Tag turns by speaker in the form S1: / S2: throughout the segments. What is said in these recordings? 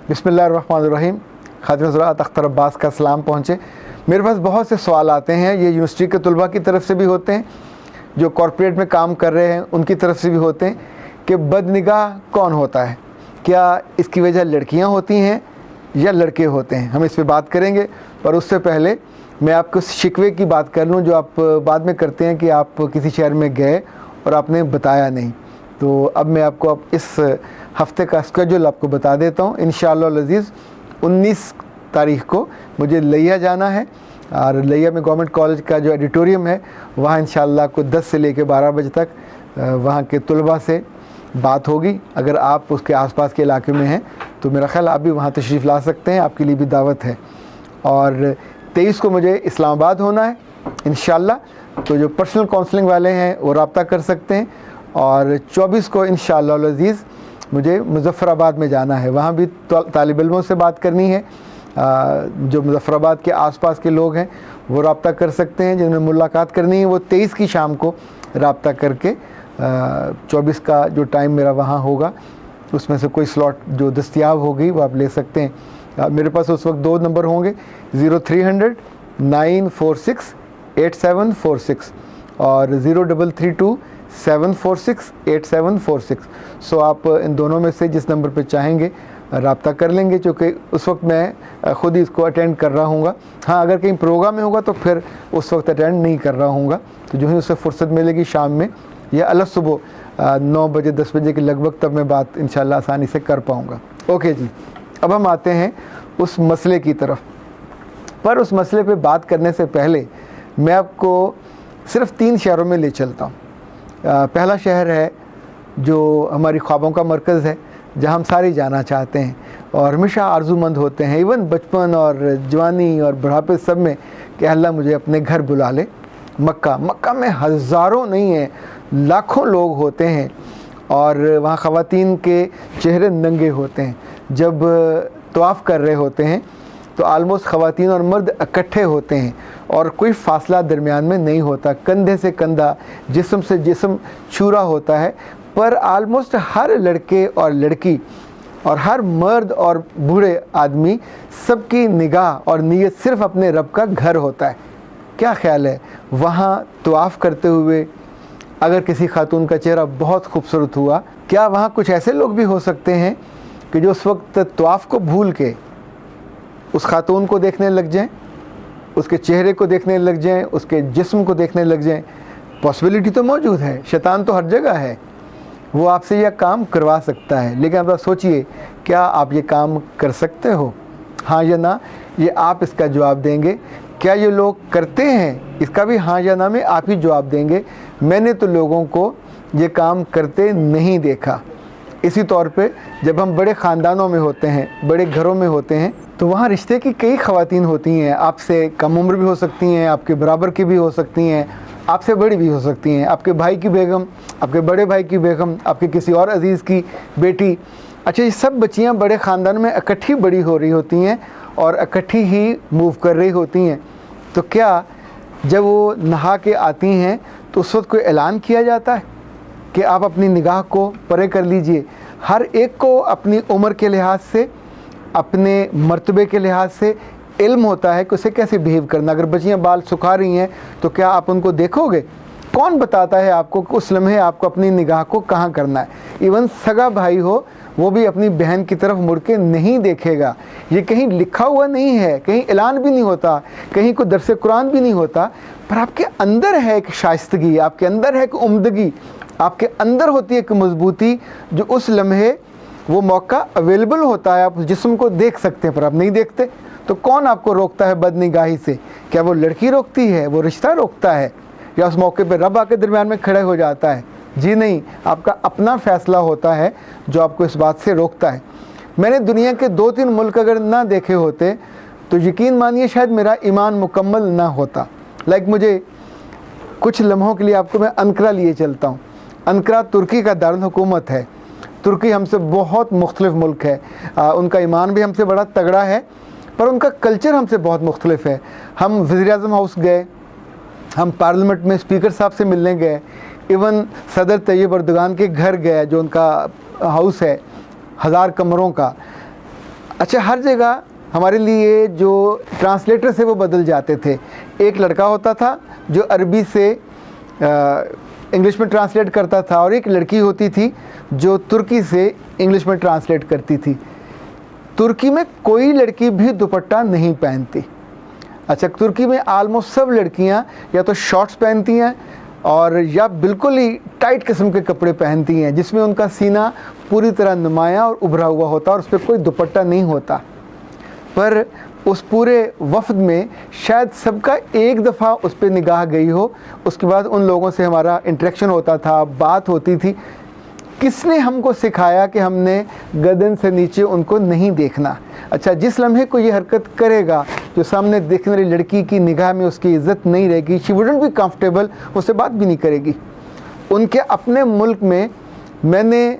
S1: बिस्मिल्लाहिर्रहमानिर्रहीम। खातिन ज़राअत अख्तर अब्बास का सलाम पहुँचे। मेरे पास बहुत से सवाल आते हैं, ये यूनिवर्सिटी के तलबा की तरफ से भी होते हैं, जो कॉरपोरेट में काम कर रहे हैं उनकी तरफ से भी होते हैं कि बदनिगाह कौन होता है, क्या इसकी वजह लड़कियां होती हैं या लड़के होते हैं। हम इस पर बात करेंगे, पर उससे पहले मैं आपको शिकवे की बात कर लूँ जो आप बाद में करते हैं कि आप किसी शहर में गए और आपने बताया नहीं। तो अब मैं आपको अब इस हफ़्ते का स्केड्यूल आपको बता देता हूँ। इंशाअल्लाह अज़ीज़ 19 तारीख़ को मुझे लिया जाना है और लिया में गवर्नमेंट कॉलेज का जो एडिटोरियम है वहाँ इंशाअल्लाह आपको 10 से लेकर 12 बजे तक वहाँ के तलबा से बात होगी। अगर आप उसके आसपास के इलाके में हैं तो मेरा ख़्याल आप भी वहाँ तशरीफ़ ला सकते हैं, आपके लिए भी दावत है। और 23 को मुझे इस्लामाबाद होना है इंशाअल्लाह, तो जो पर्सनल काउंसलिंग वाले हैं वो रब्ता कर सकते हैं। और 24 को इंशाअल्लाह अज़ीज़ मुझे मुज़फ़्फ़राबाद में जाना है, वहाँ भी तालिब इल्मों से बात करनी है। जो मुज़फ़्फ़राबाद के आसपास के लोग हैं वो रब्ता कर सकते हैं, जिन्हें मुलाकात करनी है वो 23 की शाम को रब्ता करके 24 का जो टाइम मेरा वहाँ होगा उसमें से कोई स्लॉट जो दस्तयाब होगी वो आप ले सकते हैं। मेरे पास उस वक्त 2 नंबर होंगे, 0300 946 8746 और 0332 746 8746। सो आप इन दोनों में से जिस नंबर पर चाहेंगे रब्ता कर लेंगे, क्योंकि उस वक्त मैं ख़ुद ही इसको अटेंड कर रहा हूँगा। हाँ, अगर कहीं प्रोग्राम में होगा तो फिर उस वक्त अटेंड नहीं कर रहा हूँगा, तो जो ही उससे फ़ुर्सत मिलेगी शाम में या अलग सुबह 9 बजे 10 बजे के लगभग, तब मैं बात इंशाअल्लाह आसानी से कर पाऊँगा। ओके जी, अब हम आते हैं उस मसले की तरफ। पर उस मसले पे बात करने से पहले मैं आपको सिर्फ़ 3 शहरों में ले चलता हूँ। पहला शहर है जो हमारी ख्वाबों का मरकज़ है, जहाँ हम सारे जाना चाहते हैं और हमेशा आरज़ूमंद होते हैं, इवन बचपन और जवानी और बुढ़ापे सब में, कि अल्लाह मुझे अपने घर बुला ले। मक्का में हज़ारों नहीं है लाखों लोग होते हैं और वहाँ ख़वातीन के चेहरे नंगे होते हैं। जब तवाफ़ कर रहे होते हैं तो आलमोस्ट ख़वातीन और मर्द इकट्ठे होते हैं और कोई फ़ासला दरमियान में नहीं होता, कंधे से कंधा, जिस्म से जिस्म छूरा होता है। पर आलमोस्ट हर लड़के और लड़की और हर मर्द और बूढ़े आदमी, सबकी निगाह और नीयत सिर्फ़ अपने रब का घर होता है। क्या ख्याल है, वहाँ तवाफ़ करते हुए अगर किसी खातून का चेहरा बहुत खूबसूरत हुआ, क्या वहाँ कुछ ऐसे लोग भी हो सकते हैं कि जो उस वक्त तवाफ़ को भूल के उस खातून को देखने लग जाएं, उसके चेहरे को देखने लग जाएं, उसके जिस्म को देखने लग जाएं? पॉसिबिलिटी तो मौजूद है, शैतान तो हर जगह है, वो आपसे यह काम करवा सकता है। लेकिन आप सोचिए, क्या आप ये काम कर सकते हो? हाँ या ना, ये आप इसका जवाब देंगे। क्या ये लोग करते हैं, इसका भी हाँ या ना में आप ही जवाब देंगे। मैंने तो लोगों को ये काम करते नहीं देखा। इसी तौर पे जब हम बड़े ख़ानदानों में होते हैं, बड़े घरों में होते हैं, तो वहाँ रिश्ते की कई ख़वातीन होती हैं। आपसे कम उम्र भी हो सकती हैं, आपके बराबर की भी हो सकती हैं, आपसे बड़ी भी हो सकती हैं, आपके भाई की बेगम, आपके बड़े भाई की बेगम, आपके किसी और अज़ीज़ की बेटी। अच्छा, ये सब बच्चियाँ बड़े ख़ानदान में इकट्ठी बड़ी हो रही होती हैं और इकट्ठी ही मूव कर रही होती हैं। तो क्या जब वो नहा के आती हैं तो उस वक्त कोई ऐलान किया जाता है कि आप अपनी निगाह को परे कर लीजिए? हर एक को अपनी उम्र के लिहाज से, अपने मर्तबे के लिहाज से इल्म होता है कि उसे कैसे बिहेव करना। अगर बच्चियाँ बाल सुखा रही हैं तो क्या आप उनको देखोगे? कौन बताता है आपको कि उस लम्हे आपको अपनी निगाह को कहाँ करना है? इवन सगा भाई हो वो भी अपनी बहन की तरफ मुड़ के नहीं देखेगा। ये कहीं लिखा हुआ नहीं है, कहीं ऐलान भी नहीं होता, कहीं कोई दरस कुरान भी नहीं होता, पर आपके अंदर है एक शाइस्तगी, आपके अंदर है एक उम्दगी, आपके अंदर होती है एक मजबूती, जो उस लम्हे वो मौका अवेलेबल होता है, आप उस जिस्म को देख सकते हैं पर आप नहीं देखते। तो कौन आपको रोकता है बदनिगाही से? क्या वो लड़की रोकती है, वो रिश्ता रोकता है, या उस मौके पर रब आके दरमियान में खड़े हो जाता है? जी नहीं, आपका अपना फ़ैसला होता है जो आपको इस बात से रोकता है। मैंने दुनिया के 2-3 मुल्क अगर ना देखे होते तो यकीन मानिए शायद मेरा ईमान मुकम्मल ना होता। मुझे कुछ लम्हों के लिए आपको मैं अंकरा लिए चलता हूँ। अंकरा तुर्की का दारुल हुकूमत है। तुर्की हमसे बहुत मुख्तलिफ मुल्क है, उनका ईमान भी हमसे बड़ा तगड़ा है, पर उनका कल्चर हमसे बहुत मुख्तलिफ है। हम वज़ीर-ए-आज़म हाउस गए, हम पार्लियामेंट में स्पीकर साहब से मिलने गए, इवन सदर तैयब अर्दोगान के घर गए जो उनका हाउस है 1000 कमरों का। अच्छा, हर जगह हमारे लिए जो ट्रांसलेटर से वो बदल जाते थे। एक लड़का होता था जो अरबी से इंग्लिश में ट्रांसलेट करता था, और एक लड़की होती थी जो तुर्की से इंग्लिश में ट्रांसलेट करती थी। तुर्की में कोई लड़की भी दुपट्टा नहीं पहनती। अच्छा, तुर्की में आलमोस्ट सब लड़कियां या तो शॉर्ट्स पहनती हैं और या बिल्कुल ही टाइट किस्म के कपड़े पहनती हैं जिसमें उनका सीना पूरी तरह नुमायाँ और उभरा हुआ होता है और उस पर कोई दुपट्टा नहीं होता। पर उस पूरे वफ्द में शायद सबका एक दफ़ा उस पर निगाह गई हो। उसके बाद उन लोगों से हमारा इंटरेक्शन होता था, बात होती थी। किसने हमको सिखाया कि हमने गर्दन से नीचे उनको नहीं देखना। अच्छा, जिस लम्हे को ये हरकत करेगा, जो सामने देखने वाली लड़की की निगाह में उसकी इज़्ज़त नहीं रहेगी, शी वुडंट बी कंफर्टेबल, उससे बात भी नहीं करेगी। उनके अपने मुल्क में मैंने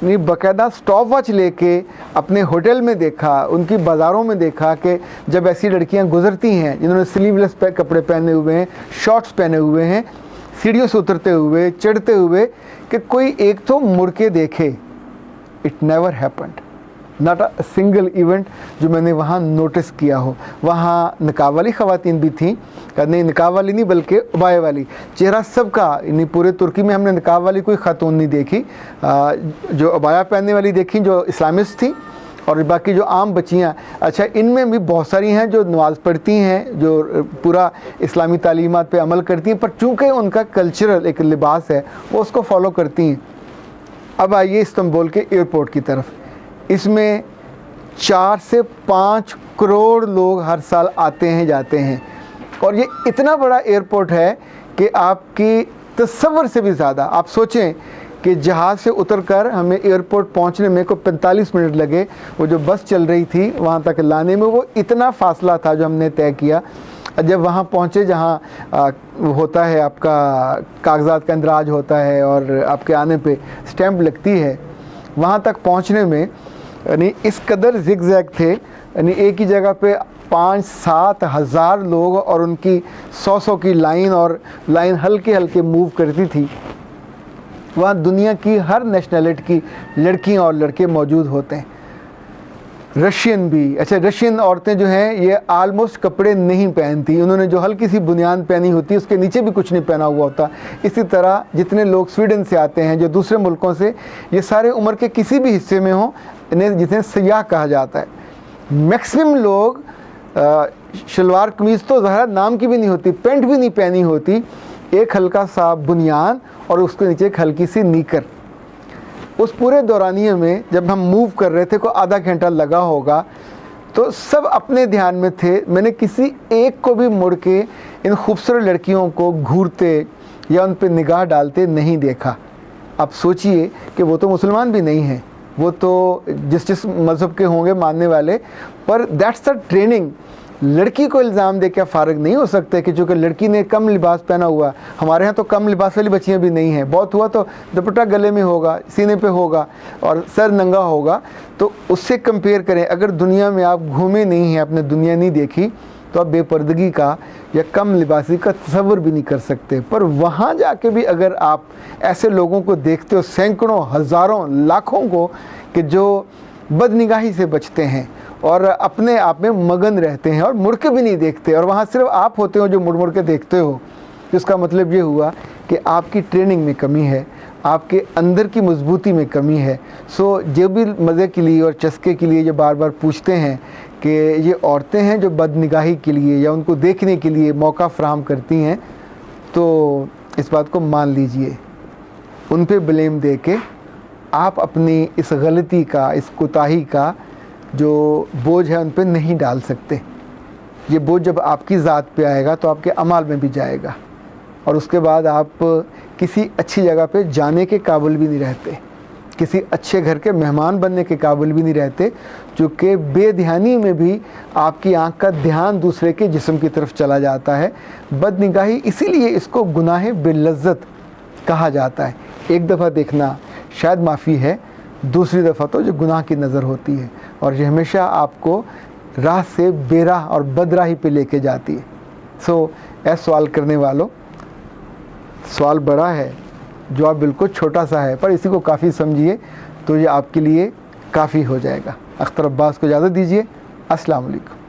S1: बाकायदा स्टॉप वॉच लेके अपने होटल में देखा, उनकी बाज़ारों में देखा कि जब ऐसी लड़कियां गुजरती हैं जिन्होंने स्लीवलेस कपड़े पहने हुए हैं, शॉर्ट्स पहने हुए हैं, सीढ़ियों से उतरते हुए, चढ़ते हुए, कि कोई एक तो मुड़ के देखे। It never happened, not a single event जो मैंने वहाँ नोटिस किया हो। वहाँ निकाब वाली ख़वातीन भी थीं, नहीं निकाब वाली नहीं बल्कि उबाए वाली, चेहरा सबका, यानी पूरे तुर्की में हमने निकाब वाली कोई खातून नहीं देखी। जो उबाया पहनने वाली देखी जो इस्लामिस्ट थी, और बाकी जो आम बच्चियाँ, अच्छा इनमें भी बहुत सारी हैं जो नमाज़ पढ़ती हैं, जो पूरा इस्लामी तालीमात पे अमल करती हैं, पर चूँकि उनका कल्चरल एक लिबास है वो उसको फॉलो करती हैं। अब आइए इस्तांबुल के एयरपोर्ट की तरफ। इसमें 4 से 5 करोड़ लोग हर साल आते हैं जाते हैं, और ये इतना बड़ा एयरपोर्ट है कि आपकी तसव्वुर से भी ज़्यादा। आप सोचें कि जहाज़ से उतरकर हमें एयरपोर्ट पहुंचने में को 45 मिनट लगे, वो जो बस चल रही थी वहाँ तक लाने में वो इतना फासला था जो हमने तय किया। जब वहाँ पहुँचे जहाँ होता है आपका कागज़ात का इंदराज होता है और आपके आने पे स्टैंप लगती है, वहाँ तक पहुँचने में यानी इस कदर ज़िग-ज़ैग थे, यानी एक ही जगह पे 5-7 हज़ार लोग और उनकी 100 की लाइन, और लाइन हल्के हल्के मूव करती थी। वहाँ दुनिया की हर नेशनलिटी की लड़कियाँ और लड़के मौजूद होते हैं, रशियन भी। अच्छा, रशियन औरतें जो हैं ये आलमोस्ट कपड़े नहीं पहनती, उन्होंने जो हल्की सी बुनियान पहनी होती है उसके नीचे भी कुछ नहीं पहना हुआ होता। इसी तरह जितने लोग स्वीडन से आते हैं, जो दूसरे मुल्कों से, ये सारे उम्र के किसी भी हिस्से में हों, इन्हें जिन्हें सयाह कहा जाता है। मैक्सिमम लोग शलवार कमीज़ तो ज़रा नाम की भी नहीं होती, पेंट भी नहीं पहनी होती, एक हल्का सा बुनियान और उसके नीचे एक हल्की सी नीकर। उस पूरे दौरानिए में जब हम मूव कर रहे थे, को आधा घंटा लगा होगा, तो सब अपने ध्यान में थे। मैंने किसी एक को भी मुड़ के इन खूबसूरत लड़कियों को घूरते या उन पर निगाह डालते नहीं देखा। अब सोचिए कि वो तो मुसलमान भी नहीं हैं, वो तो जिस मज़हब के होंगे मानने वाले, पर दैट्स द ट्रेनिंग। लड़की को इल्ज़ाम दे क्या फ़ारग नहीं हो सकता कि चूँकि लड़की ने कम लिबास पहना हुआ। हमारे यहाँ तो कम लिबास वाली बच्चियाँ भी नहीं हैं, बहुत हुआ तो दुपट्टा गले में होगा, सीने पे होगा और सर नंगा होगा। तो उससे कंपेयर करें, अगर दुनिया में आप घूमे नहीं हैं, आपने दुनिया नहीं देखी, तो आप बेपर्दगी का या कम लिबासी का तसव्वुर भी नहीं कर सकते। पर वहाँ जाके भी अगर आप ऐसे लोगों को देखते हो, सैकड़ों, हज़ारों, लाखों को, कि जो बदनिगाही से बचते हैं और अपने आप में मगन रहते हैं और मुड़ के भी नहीं देखते, और वहाँ सिर्फ आप होते हो जो मुड़ मुड़ के देखते हो, जिसका मतलब ये हुआ कि आपकी ट्रेनिंग में कमी है, आपके अंदर की मजबूती में कमी है। सो जो भी मज़े के लिए और चस्के के लिए जो बार बार पूछते हैं कि ये औरतें हैं जो बदनिगाही के लिए या उनको देखने के लिए मौका फ़राहम करती हैं, तो इस बात को मान लीजिए, उन पे ब्लेम दे के आप अपनी इस गलती का, इस कोताही का जो बोझ है उन पे नहीं डाल सकते। ये बोझ जब आपकी ज़ात पे आएगा तो आपके अमाल में भी जाएगा, और उसके बाद आप किसी अच्छी जगह पे जाने के काबिल भी नहीं रहते, किसी अच्छे घर के मेहमान बनने के काबिल भी नहीं रहते, चूँकि बेध्यानी में भी आपकी आँख का ध्यान दूसरे के जिस्म की तरफ चला जाता है। बदनिगाही इसीलिए इसको गुनाह बेलज़्ज़त कहा जाता है। एक दफ़ा देखना शायद माफ़ी है, दूसरी दफ़ा तो जो गुनाह की नज़र होती है, और ये हमेशा आपको राह से बेराह और बदराही पे लेके जाती है। सो ऐसा सवाल करने वालों, सवाल बड़ा है, जवाब बिल्कुल छोटा सा है, पर इसी को काफ़ी समझिए तो ये आपके लिए काफ़ी हो जाएगा। अख्तर अब्बास को इजाज़त दीजिए। अस्सलाम वालेकुम।